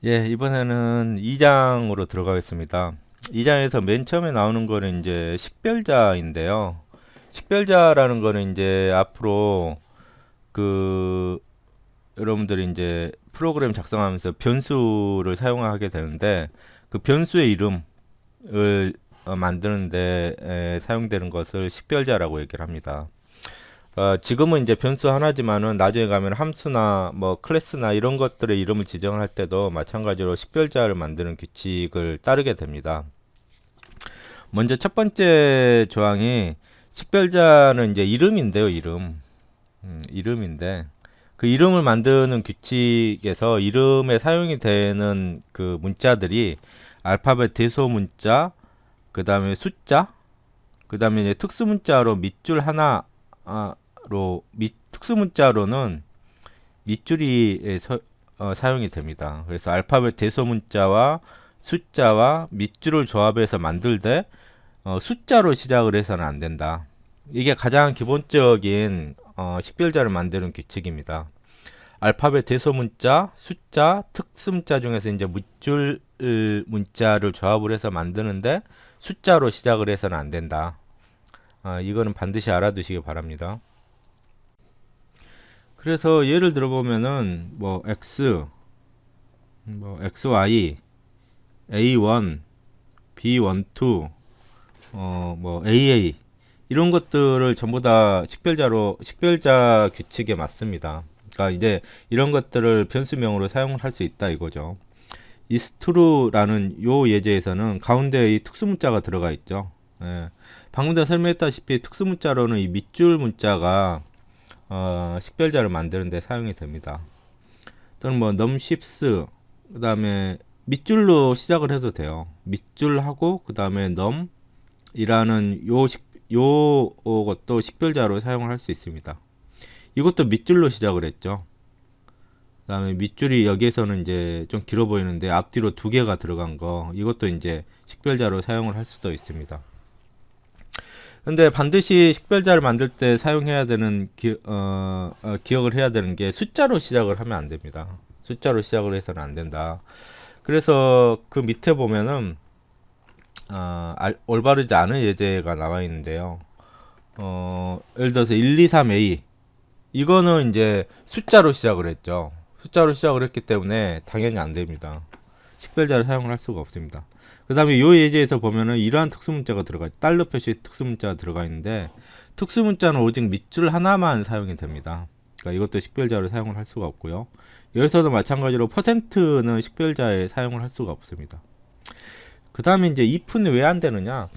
예, 이번에는 2장으로 들어가겠습니다. 2장에서 맨 처음에 나오는 거는 이제 식별자인데요. 식별자라는 거는 이제 앞으로 그 여러분들이 이제 프로그램 작성하면서 변수를 사용하게 되는데 그 변수의 이름을 만드는데 사용되는 것을 식별자라고 얘기를 합니다. 지금은 이제 변수 하나지만은 나중에 가면 함수나 뭐 클래스나 이런 것들의 이름을 지정을 할 때도 마찬가지로 식별자를 만드는 규칙을 따르게 됩니다. 먼저 첫 번째 조항이 식별자는 이제 이름인데요, 이름. 이름인데 그 이름을 만드는 규칙에서 이름에 사용이 되는 그 문자들이 알파벳 대소 문자, 그 다음에 숫자, 그 다음에 이제 특수 문자로 밑줄 하나 특수 문자로는 밑줄이 사용이 됩니다. 그래서 알파벳 대소 문자와 숫자와 밑줄을 조합해서 만들 때 숫자로 시작을 해서는 안 된다. 이게 가장 기본적인 식별자를 만드는 규칙입니다. 알파벳 대소 문자, 숫자, 특수 문자 중에서 이제 밑줄 문자를 조합을 해서 만드는데 숫자로 시작을 해서는 안 된다. 이거는 반드시 알아두시기 바랍니다. 그래서 예를 들어 보면은 뭐 x, 뭐 xy, a1, b12, 뭐 aa 이런 것들을 전부 다 식별자 규칙에 맞습니다. 그러니까 이제 이런 것들을 변수명으로 사용을 할 수 있다 이거죠. is true라는 요 예제에서는 가운데에 이 특수 문자가 들어가 있죠. 예. 방금 전에 설명했다시피 특수 문자로는 이 밑줄 문자가 식별자를 만드는 데 사용이 됩니다. 또는 뭐 numShips 그 다음에 밑줄로 시작을 해도 돼요. 밑줄하고 그 다음에 num이라는 요것도 식별자로 사용을 할 수 있습니다. 이것도 밑줄로 시작을 했죠. 그 다음에 밑줄이 여기에서는 이제 좀 길어 보이는데 앞뒤로 두 개가 들어간 거 이것도 이제 식별자로 사용을 할 수도 있습니다. 근데 반드시 식별자를 만들 때 사용해야 되는 기억을 해야 되는 게 숫자로 시작을 하면 안 됩니다. 숫자로 시작을 해서는 안 된다. 그래서 그 밑에 보면은 올바르지 않은 예제가 나와 있는데요. 예를 들어서 123A 이거는 이제 숫자로 시작을 했죠. 숫자로 시작을 했기 때문에 당연히 안 됩니다. 식별자를 사용을 할 수가 없습니다. 그 다음에 이 예제에서 보면은 이러한 특수문자가 들어가 있죠. 달러 표시 특수문자가 들어가 있는데 특수문자는 오직 밑줄 하나만 사용이 됩니다. 그러니까 이것도 식별자로 사용을 할 수가 없고요. 여기서도 마찬가지로 %는 식별자에 사용을 할 수가 없습니다. 그 다음에 이제 if는 왜 안 되느냐?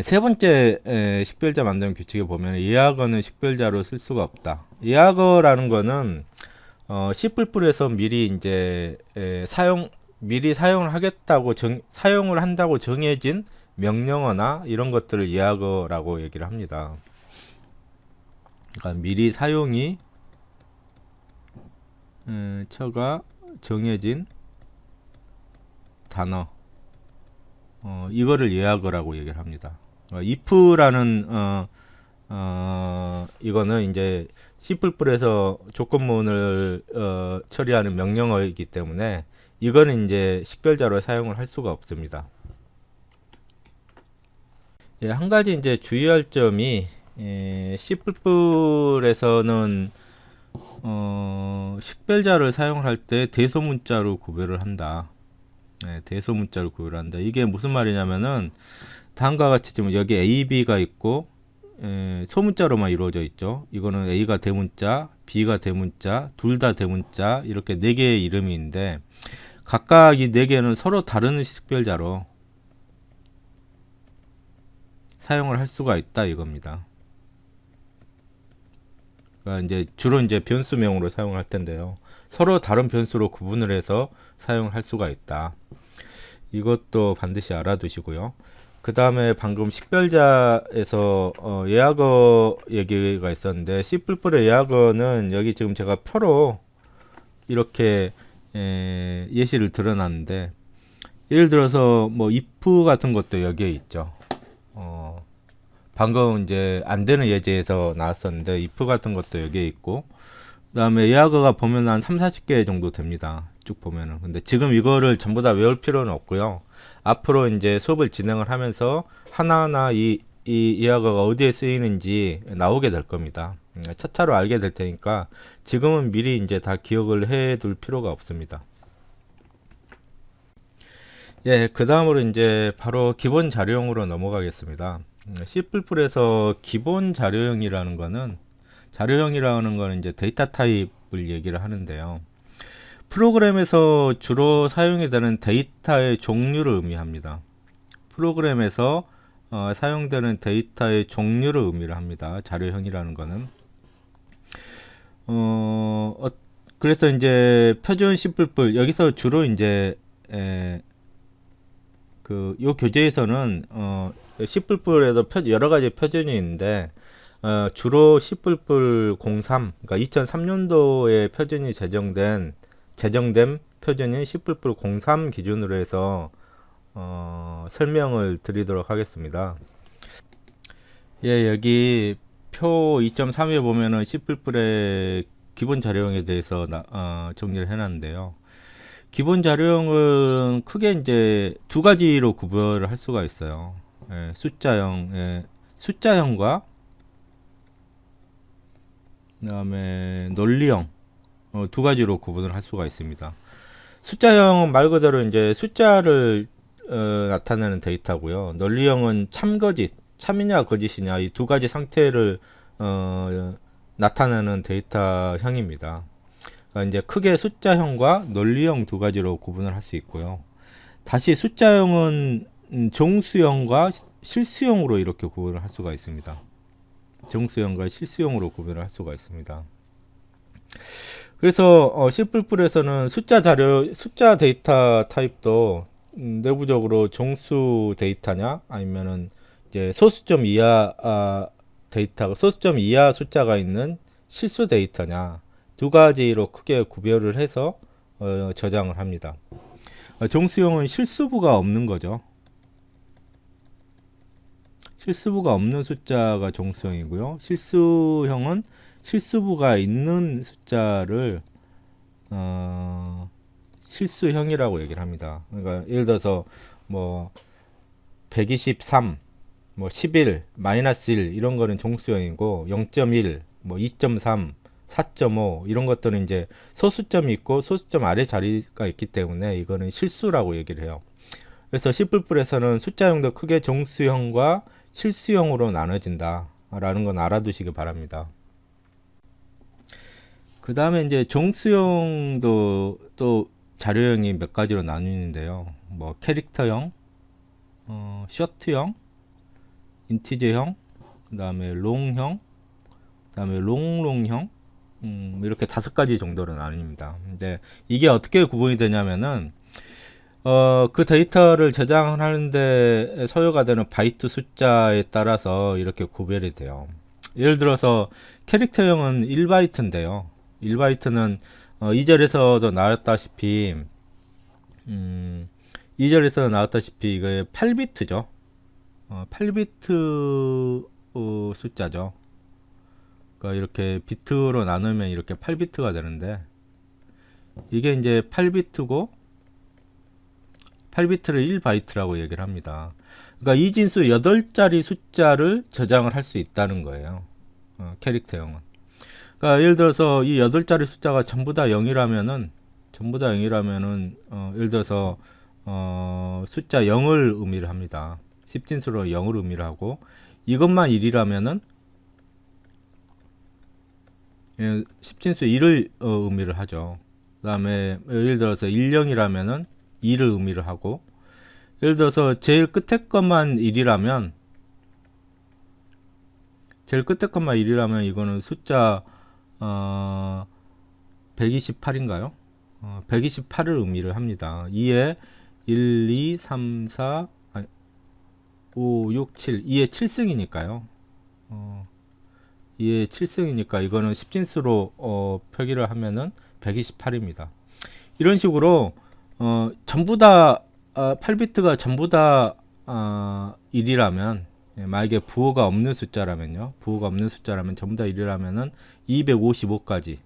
세 번째 식별자 만드는 규칙에 보면 예약어는 식별자로 쓸 수가 없다. 예약어라는 거는 C++에서 미리 이제 미리 사용을 하겠다고 사용을 한다고 정해진 명령어나 이런 것들을 예약어라고 얘기를 합니다. 그러니까 미리 사용이 처가 정해진 단어 이거를 예약어라고 얘기를 합니다. if라는 이거는 이제 C++에서 조건문을 처리하는 명령어이기 때문에 이거는 이제 식별자로 사용을 할 수가 없습니다. 예, 한 가지 이제 주의할 점이 C++에서는 식별자를 사용할 때 대소문자로 구별을 한다. 대소문자로 구별한다. 이게 무슨 말이냐면은 다음과 같이 지금 여기 A, B가 있고 소문자로만 이루어져 있죠. 이거는 A가 대문자, B가 대문자, 둘 다 대문자 이렇게 네 개의 이름이 있는데 각각 이 네 개는 서로 다른 식별자로 사용을 할 수가 있다 이겁니다. 그러니까 이제 주로 이제 변수명으로 사용할 텐데요. 서로 다른 변수로 구분을 해서 사용을 할 수가 있다. 이것도 반드시 알아두시고요. 그 다음에 방금 식별자에서 예약어 얘기가 있었는데 C++의 예약어는 여기 지금 제가 표로 이렇게 예시를 드러놨는데 예를 들어서 뭐 if 같은 것도 여기에 있죠. 방금 이제 안 되는 예제에서 나왔었는데 if 같은 것도 여기에 있고 그다음에 예약어가 보면 한 3, 40개 정도 됩니다. 쭉 보면은. 근데 지금 이거를 전부 다 외울 필요는 없고요. 앞으로 이제 수업을 진행을 하면서 하나하나 이 예약어가 어디에 쓰이는지 나오게 될 겁니다. 차차로 알게 될 테니까 지금은 미리 이제 다 기억을 해 둘 필요가 없습니다. 예, 그 다음으로 이제 바로 기본 자료형으로 넘어가겠습니다. C++에서 기본 자료형이라는 거는 이제 데이터 타입을 얘기를 하는데요. 프로그램에서 주로 사용이 되는 데이터의 종류를 의미합니다. 프로그램에서 사용되는 데이터의 종류를 의미를 합니다. 자료형이라는 거는. 그래서 이제 표준 C++ 여기서 주로 이제 요 교재에서는 C++에도 여러 가지 표준이 있는데 주로 C++03 그러니까 2003년도에 표준이 제정된 표준인 C++03 기준으로 해서 설명을 드리도록 하겠습니다. 예, 여기 표 2.3에 보면은 C++의 기본 자료형에 대해서 정리를 해놨는데요. 기본 자료형은 크게 이제 두 가지로 구별을 할 수가 있어요. 예, 숫자형과 그다음에 논리형 두 가지로 구분을 할 수가 있습니다. 숫자형은 말 그대로 이제 숫자를 나타내는 데이터고요. 논리형은 참이냐 거짓이냐 이 두 가지 상태를 나타내는 데이터형입니다. 그러니까 이제 크게 숫자형과 논리형 두 가지로 구분을 할 수 있고요. 다시 숫자형은 정수형과 실수형으로 이렇게 구분을 할 수가 있습니다. 정수형과 실수형으로 구분을 할 수가 있습니다. 그래서 C++에서는 숫자 데이터 타입도 내부적으로 정수 데이터냐 아니면은 이제 소수점 이하 소수점 이하 숫자가 있는 실수 데이터냐 두 가지로 크게 구별을 해서 저장을 합니다. 정수형은 실수부가 없는 거죠. 실수부가 없는 숫자가 정수형이고요. 실수형은 실수부가 있는 숫자를 실수형이라고 얘기를 합니다. 그러니까 예를 들어서 뭐 123, 뭐 11, 마이너스 1 이런 거는 정수형이고 0.1, 뭐 2.3, 4.5 이런 것들은 이제 소수점이 있고 소수점 아래 자리가 있기 때문에 이거는 실수라고 얘기를 해요. 그래서 C++에서는 숫자형도 크게 정수형과 실수형으로 나눠진다 라는 건 알아두시기 바랍니다. 그 다음에 이제 정수형도 또 자료형이 몇 가지로 나뉘는데요. 뭐 캐릭터형, 셔트형, 인티저형, 그 다음에 롱형, 그 다음에 롱롱형 이렇게 5가지 정도로 나뉩니다. 근데 이게 어떻게 구분이 되냐면은 그 데이터를 저장하는데 소요가 되는 바이트 숫자에 따라서 이렇게 구별이 돼요. 예를 들어서 캐릭터형은 1바이트인데요. 1바이트는 2절에서도 나왔다시피 2절에서 나왔다시피 이게 8비트죠. 8비트 숫자죠. 그러니까 이렇게 비트로 나누면 이렇게 8비트가 되는데 이게 이제 8비트고 8비트를 1바이트라고 얘기를 합니다. 그러니까 이 진수 8자리 숫자를 저장을 할 수 있다는 거예요. 캐릭터형은. 그러니까 예를 들어서 이 8자리 숫자가 전부 다 0이라면은 예를 들어서 숫자 0을 의미를 합니다. 10진수로 0을 의미를 하고 이것만 1이라면은 10진수 1을 의미를 하죠. 그 다음에 예를 들어서 10이라면은 2를 의미를 하고 예를 들어서 제일 끝에 것만 1이라면 이거는 숫자 128인가요? 128을 의미를 합니다. 2에 1, 2, 3, 4, 5, 6, 7 2에 7승이니까요. 2에 7승이니까 이거는 10진수로 표기를 하면은 128입니다. 이런 식으로 전부 다 8비트가 전부 다 1이라면 만약에 부호가 없는 숫자라면 전부 다 1이라면은 255까지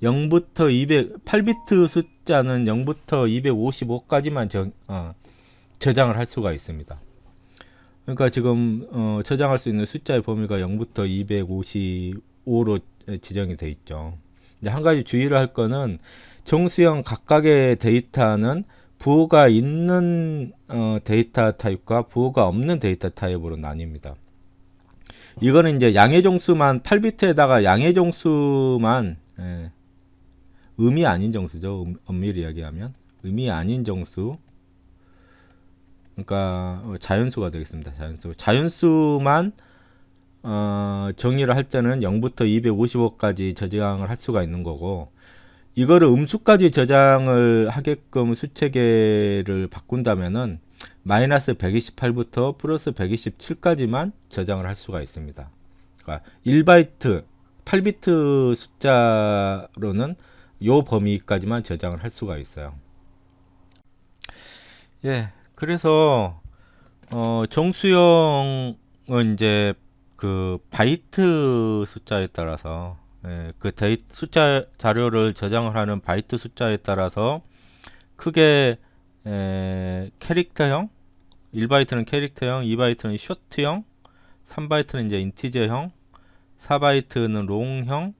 0부터 8비트 숫자는 0부터 255까지만 저장을 할 수가 있습니다. 그러니까 지금 저장할 수 있는 숫자의 범위가 0부터 255로 지정이 되어 있죠. 이제 한 가지 주의를 할 거는 정수형 각각의 데이터는 부호가 있는 데이터 타입과 부호가 없는 데이터 타입으로 나뉩니다. 이거는 이제 양의 종수만 8비트에다가 양의 종수만 음이 아닌 정수죠. 엄밀히 이야기하면 음이 아닌 정수, 그러니까 자연수가 되겠습니다. 자연수만 정의를 할 때는 0부터 255까지 저장을 할 수가 있는 거고, 이거를 음수까지 저장을 하게끔 수체계를 바꾼다면은 마이너스 128부터 플러스 127까지만 저장을 할 수가 있습니다. 그러니까 1바이트 8비트 숫자로는 요 범위까지만 저장을 할 수가 있어요. 예, 그래서 정수형은 이제 그 바이트 숫자에 따라서 그 숫자 자료를 저장을 하는 바이트 숫자에 따라서 크게 캐릭터형, 1바이트는 캐릭터형, 2바이트는 쇼트형, 3바이트는 이제 인티저형, 4바이트는 롱형,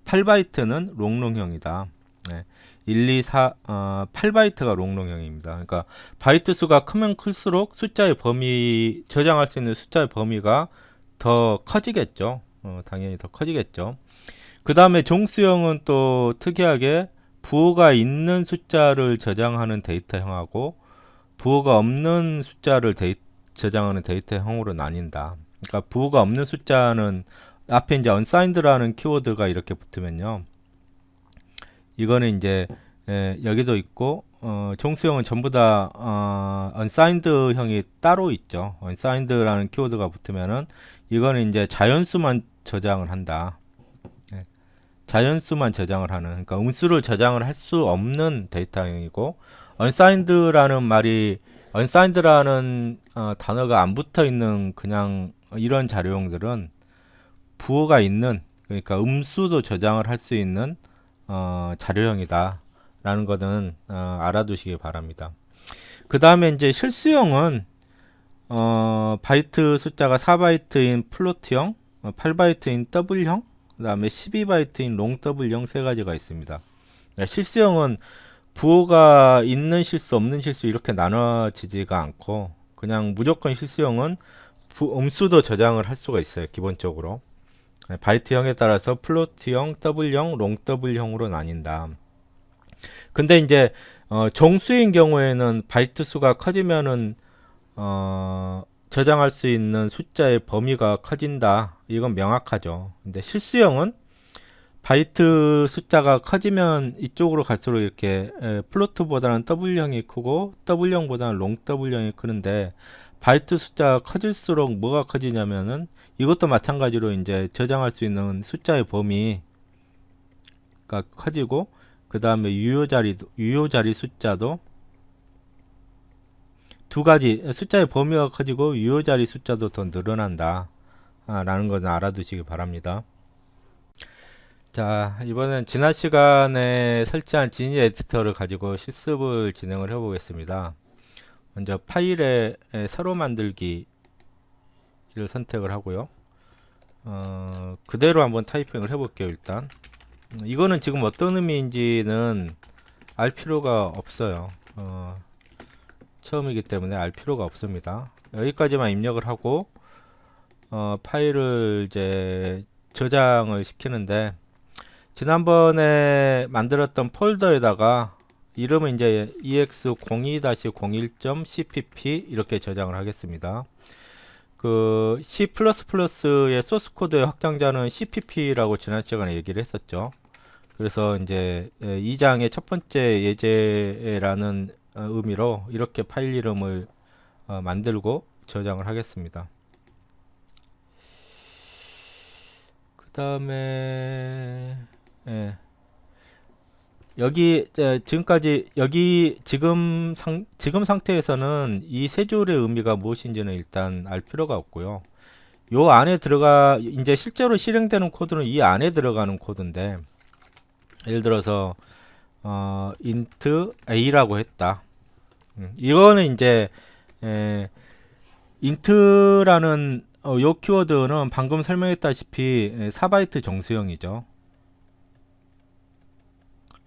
8바이트는 롱롱형이다. 1, 2, 4, 8바이트가 롱롱형입니다. 그러니까 바이트 수가 크면 클수록 숫자의 범위, 저장할 수 있는 숫자의 범위가 더 커지겠죠. 당연히 더 커지겠죠. 그 다음에 종수형은 또 특이하게 부호가 있는 숫자를 저장하는 데이터형하고 부호가 없는 숫자를 저장하는 데이터형으로 나뉜다. 그러니까 부호가 없는 숫자는 앞에 이제 unsigned라는 키워드가 이렇게 붙으면요, 이거는 이제 여기도 있고 종수형은 전부 다 unsigned형이 따로 있죠. unsigned라는 키워드가 붙으면은 이거는 이제 자연수만 저장을 한다. 자연수만 저장을 하는, 그러니까 음수를 저장을 할 수 없는 데이터형이고, unsigned라는 단어가 안 붙어 있는 그냥 이런 자료형들은 부호가 있는, 그러니까 음수도 저장을 할 수 있는 자료형이다 라는 것은 알아두시기 바랍니다. 그 다음에 이제 실수형은 바이트 숫자가 4바이트인 플로트형, 8바이트인 더블형, 그 다음에 12바이트인 롱 더블형 세 가지가 있습니다. 실수형은 부호가 있는 실수, 없는 실수 이렇게 나눠지지가 않고, 그냥 무조건 실수형은 음수도 저장을 할 수가 있어요. 기본적으로 바이트형에 따라서 플로트형, 더블형, 롱 더블형으로 나뉜다. 근데 이제 정수인 경우에는 바이트 수가 커지면은 저장할 수 있는 숫자의 범위가 커진다. 이건 명확하죠. 근데 실수형은 바이트 숫자가 커지면 이쪽으로 갈수록 이렇게 플로트보다는 더블형이 크고 더블형보다는 롱 더블형이 크는데, 바이트 숫자가 커질수록 뭐가 커지냐면은 이것도 마찬가지로 이제 저장할 수 있는 숫자의 범위가 커지고, 그 다음에 유효자리 숫자도 두 가지, 숫자의 범위가 커지고 유효자리 숫자도 더 늘어난다 라는 것은 알아두시기 바랍니다. 자, 이번엔 지난 시간에 설치한 지니 에디터를 가지고 실습을 진행을 해 보겠습니다. 먼저 파일에 새로 만들기를 선택을 하고요. 그대로 한번 타이핑을 해 볼게요. 일단 이거는 지금 어떤 의미인지는 알 필요가 없어요. 처음이기 때문에 알 필요가 없습니다. 여기까지만 입력을 하고 파일을 이제 저장을 시키는데, 지난번에 만들었던 폴더에다가 이름은 이제 ex02-01.cpp 이렇게 저장을 하겠습니다. 그 C++의 소스 코드의 확장자는 cpp라고 지난 시간에 얘기를 했었죠. 그래서 이제 2장의 첫 번째 예제라는 의미로 이렇게 파일 이름을 만들고 저장을 하겠습니다. 그 다음에 여기 지금까지 지금 상태에서는 이 세 줄의 의미가 무엇인지는 일단 알 필요가 없고요. 요 안에 이제 실제로 실행되는 코드는 이 안에 들어가는 코드인데, 예를 들어서 int a라고 했다. 이거는 이제 int라는 요 키워드는 방금 설명했다시피 4바이트 정수형이죠.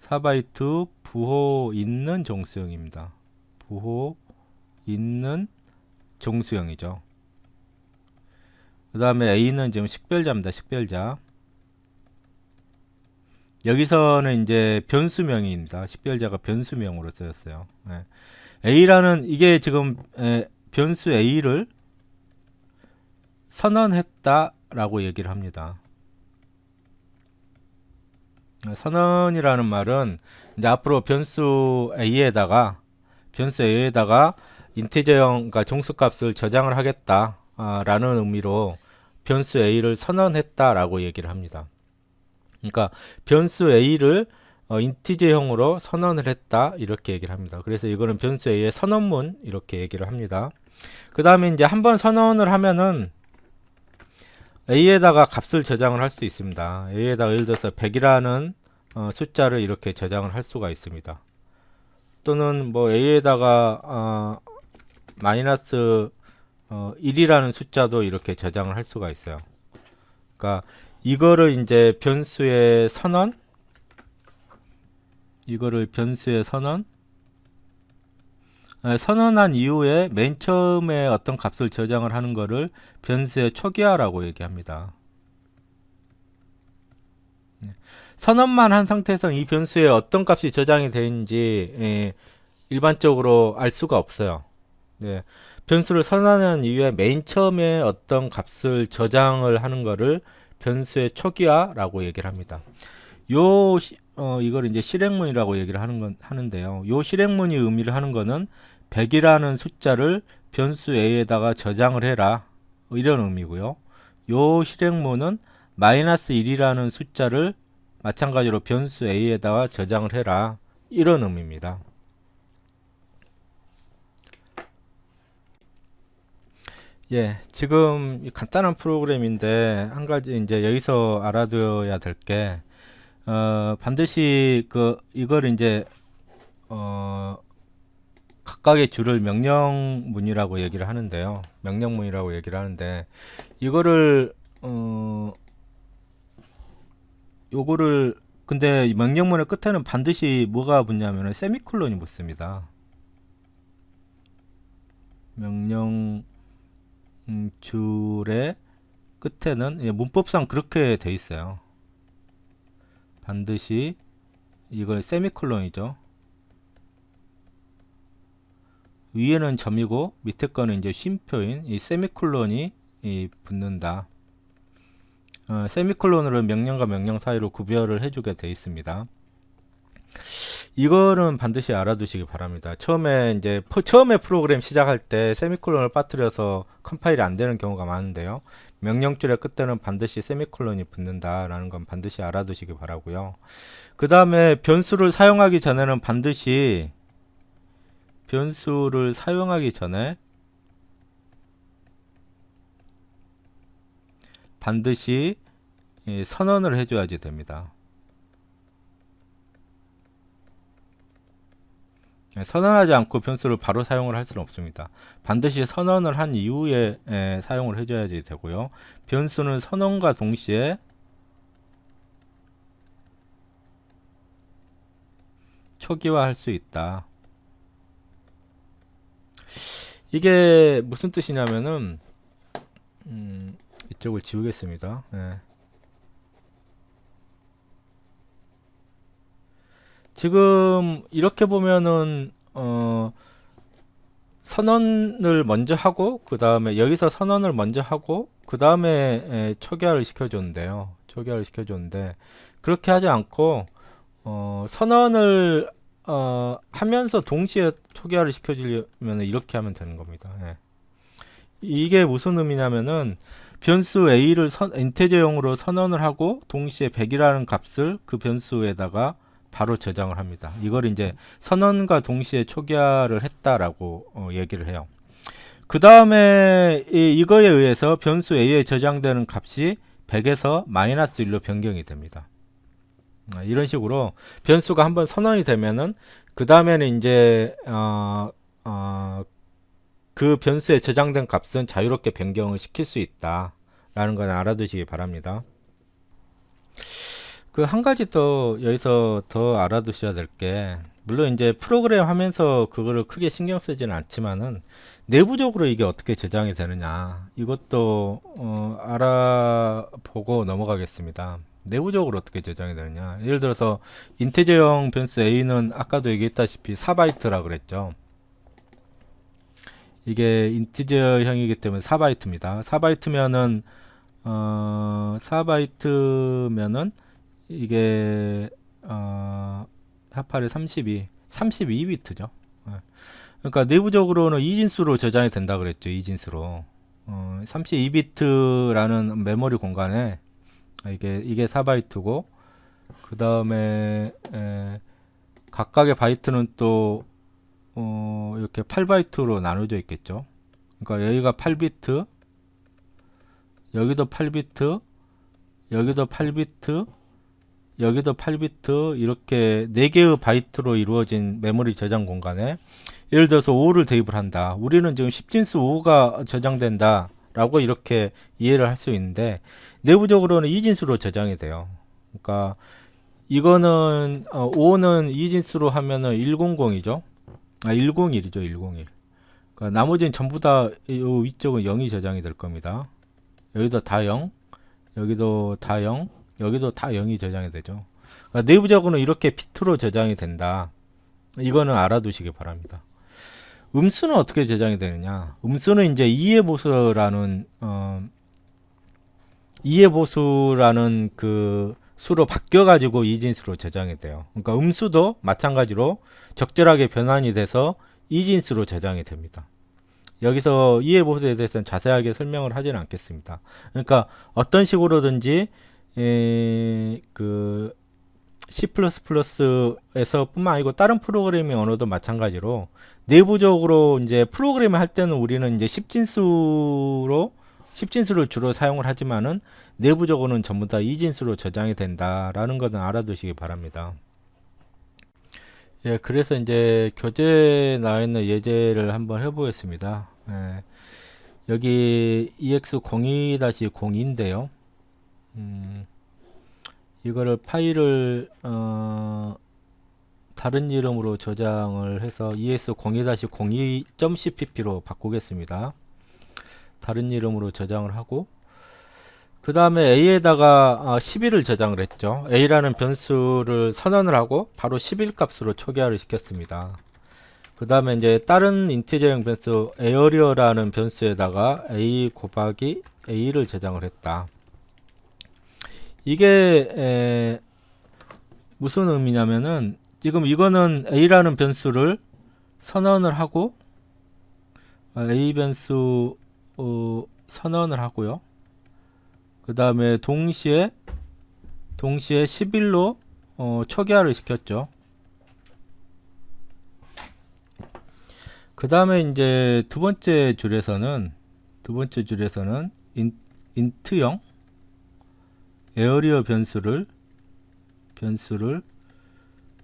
4바이트 부호 있는 정수형입니다. 부호 있는 정수형이죠. 그 다음에 a는 지금 식별자입니다. 식별자. 여기서는 이제 변수명입니다. 식별자가 변수명으로 쓰였어요. a라는 이게 지금 변수 a를 선언했다라고 얘기를 합니다. 선언이라는 말은 이제 앞으로 변수 a에다가 인티저형, 그러니까 정수값을 저장을 하겠다라는 의미로 변수 a를 선언했다라고 얘기를 합니다. 그러니까 변수 a를 인티저형으로 선언을 했다 이렇게 얘기를 합니다. 그래서 이거는 변수 a의 선언문 이렇게 얘기를 합니다. 그 다음에 이제 한번 선언을 하면은 a에다가 값을 저장을 할 수 있습니다. a에다가 예를 들어서 100이라는 숫자를 이렇게 저장을 할 수가 있습니다. 또는 뭐 a에다가 마이너스 1이라는 숫자도 이렇게 저장을 할 수가 있어요. 그러니까 이거를 이제 변수의 선언, 이거를 변수의 선언한 이후에 맨 처음에 어떤 값을 저장을 하는 거를 변수의 초기화라고 얘기합니다. 선언만 한 상태에서 이 변수에 어떤 값이 저장이 되는지 일반적으로 알 수가 없어요. 변수를 선언한 이후에 맨 처음에 어떤 값을 저장을 하는 거를 변수의 초기화라고 얘기를 합니다. 이걸 이제 실행문이라고 얘기를 하는데요. 요 실행문이 의미를 하는 거는 100이라는 숫자를 변수 a에다가 저장을 해라, 이런 의미고요. 요 실행문은 마이너스 1이라는 숫자를 마찬가지로 변수 a에다가 저장을 해라, 이런 의미입니다. 지금 간단한 프로그램인데 한 가지 이제 여기서 알아둬야 될 게 반드시 이걸 이제 각각의 줄을 명령문이라고 얘기를 하는데요. 명령문이라고 얘기를 하는데 이거를 요거를 근데 이 명령문의 끝에는 반드시 뭐가 붙냐면은 세미콜론이 붙습니다. 명령 줄의 끝에는 문법상 그렇게 돼 있어요. 반드시 이걸 세미콜론이죠. 위에는 점이고 밑에 거는 이제 쉼표인 이 세미콜론이 붙는다. 세미콜론으로 명령과 명령 사이로 구별을 해주게 돼 있습니다. 이거는 반드시 알아두시기 바랍니다. 처음에 프로그램 시작할 때 세미콜론을 빠뜨려서 컴파일이 안 되는 경우가 많은데요. 명령줄의 끝에는 반드시 세미콜론이 붙는다라는 건 반드시 알아두시기 바라고요. 그 다음에 변수를 사용하기 전에는 반드시 선언을 해줘야지 됩니다. 선언하지 않고 변수를 바로 사용을 할 수는 없습니다. 반드시 선언을 한 이후에 사용을 해줘야지 되고요. 변수는 선언과 동시에 초기화할 수 있다. 이게 무슨 뜻이냐면은 이쪽을 지우겠습니다. 지금 이렇게 보면은 선언을 먼저 하고 그 다음에 여기서 선언을 먼저 하고 그 다음에 초기화를 시켜줬는데요. 그렇게 하지 않고 선언을 하면서 동시에 초기화를 시켜주려면 이렇게 하면 되는 겁니다. 이게 무슨 의미냐면은 변수 a를 인티저형으로 선언을 하고 동시에 100이라는 값을 그 변수에다가 바로 저장을 합니다. 이걸 이제 선언과 동시에 초기화를 했다라고 얘기를 해요. 그 다음에 이거에 의해서 변수 a에 저장되는 값이 100에서 마이너스 1로 변경이 됩니다. 이런 식으로 변수가 한번 선언이 되면은 그 다음에는 이제 그 변수에 저장된 값은 자유롭게 변경을 시킬 수 있다 라는 건 알아두시기 바랍니다. 그 한 가지 또 여기서 더 알아두셔야 될 게, 물론 이제 프로그램 하면서 그거를 크게 신경 쓰지는 않지만은 내부적으로 이게 어떻게 저장이 되느냐, 이것도 알아보고 넘어가겠습니다. 내부적으로 어떻게 저장이 되느냐, 예를 들어서 인티저형 변수 a는 아까도 얘기했다시피 4바이트라 그랬죠. 이게 인티저형이기 때문에 4바이트입니다. 4바이트면은 이게 합할이 32비트죠. 그러니까 내부적으로는 2진수로 저장이 된다 그랬죠. 2진수로 32비트라는 메모리 공간에 이게 4바이트고, 그 다음에 각각의 바이트는 또 이렇게 8바이트로 나눠져 있겠죠. 그러니까 여기가 8비트, 여기도 8비트, 여기도 8비트, 여기도 8비트, 이렇게 4개의 바이트로 이루어진 메모리 저장 공간에 예를 들어서 5를 대입을 한다. 우리는 지금 10진수 5가 저장된다 라고 이렇게 이해를 할 수 있는데, 내부적으로는 2진수로 저장이 돼요. 그러니까 이거는 5는 2진수로 하면은 100이죠. 101이죠. 101. 그러니까 나머지는 전부 다 위쪽은 0이 저장이 될 겁니다. 여기도 다 0, 여기도 다 0, 여기도 다 0이 저장이 되죠. 그러니까 내부적으로는 이렇게 비트로 저장이 된다. 이거는 알아두시기 바랍니다. 음수는 어떻게 저장이 되느냐? 음수는 이제 이해보수라는 그 수로 바뀌어가지고 이진수로 저장이 돼요. 그러니까 음수도 마찬가지로 적절하게 변환이 돼서 이진수로 저장이 됩니다. 여기서 이해보수에 대해서는 자세하게 설명을 하지는 않겠습니다. 그러니까 어떤 식으로든지 그 C++에서 뿐만 아니고 다른 프로그래밍 언어도 마찬가지로 내부적으로 이제 프로그램을 할 때는 우리는 이제 10진수를 주로 사용을 하지만은 내부적으로는 전부 다 2진수로 저장이 된다라는 것은 알아두시기 바랍니다. 예, 그래서 이제 교재에 나와 있는 예제를 한번 해보겠습니다. 예, 여기 EX02-02인데요. 이거를 파일을 다른 이름으로 저장을 해서 ES02-02.cpp로 바꾸겠습니다. 다른 이름으로 저장을 하고, 그 다음에 A에다가 11을 저장을 했죠. A라는 변수를 선언을 하고 바로 11 값으로 초기화를 시켰습니다. 그 다음에 이제 다른 인티저형 변수 에어리어라는 변수에다가 A 곱하기 A를 저장을 했다. 이게 무슨 의미냐면은, 지금 이거는 A라는 변수를 선언을 하고 A 변수 선언을 하고요. 그 다음에 동시에 11로 초기화를 시켰죠. 그 다음에 이제 두 번째 줄에서는 인트형 에어리어 변수를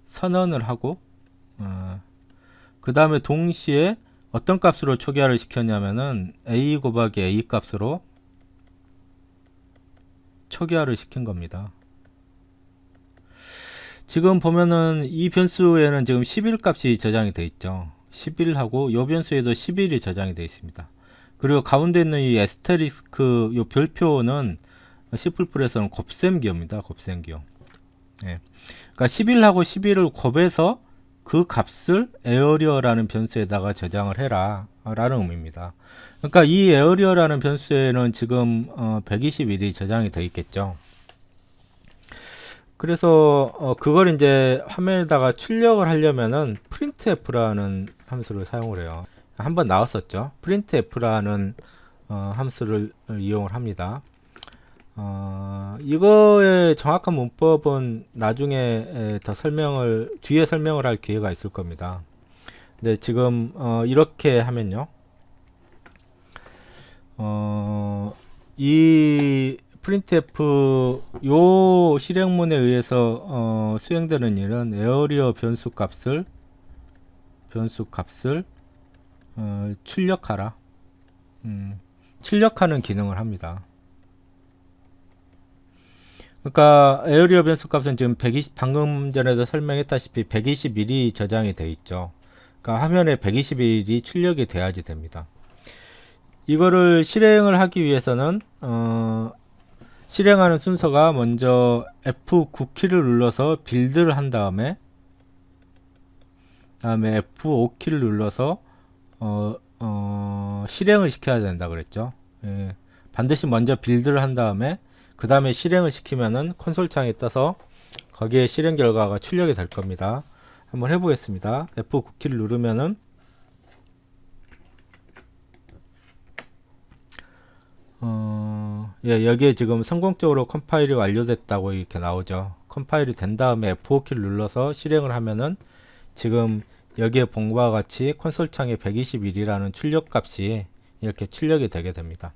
선언을 하고, 그 다음에 동시에 어떤 값으로 초기화를 시켰냐면은 A 곱하기 A 값으로 초기화를 시킨 겁니다. 지금 보면은 이 변수에는 지금 11 값이 저장이 되어 있죠. 11하고 이 변수에도 11이 저장이 되어 있습니다. 그리고 가운데 있는 이 에스테리스크 이 별표는 C++에서는 곱셈기호입니다. 곱셈기호. 예. 그러니까 11하고 11을 곱해서 그 값을 에어리어라는 변수에다가 저장을 해라 라는 의미입니다. 그러니까 이 에어리어라는 변수에는 지금 121이 저장이 되어 있겠죠. 그래서 그걸 이제 화면에다가 출력을 하려면은 printf라는 함수를 사용을 해요. 한번 나왔었죠. printf라는 함수를 이용을 합니다. 이거의 정확한 문법은 나중에 뒤에 설명을 할 기회가 있을 겁니다. 근데 지금 이렇게 하면요, 이 printf 요 실행문에 의해서 수행되는 일은 에어리어 변수값을 출력하라. 출력하는 기능을 합니다. 그러니까 에어리어 변수값은 지금 120, 방금 전에도 설명했다시피 121이 저장이 되어 있죠. 그러니까 화면에 121이 출력이 돼야지 됩니다. 이거를 실행을 하기 위해서는 실행하는 순서가 먼저 F9 키를 눌러서 빌드를 한 다음에 F5 키를 눌러서 실행을 시켜야 된다 그랬죠. 예, 반드시 먼저 빌드를 한 다음에 그 다음에 실행을 시키면은 콘솔 창에 떠서 거기에 실행 결과가 출력이 될 겁니다. 한번 해보겠습니다. F9 키를 누르면은 예, 여기에 지금 성공적으로 컴파일이 완료됐다고 이렇게 나오죠. 컴파일이 된 다음에 F5 키를 눌러서 실행을 하면은 지금 여기에 본 바와 같이 콘솔 창에 121이라는 출력 값이 이렇게 출력이 되게 됩니다.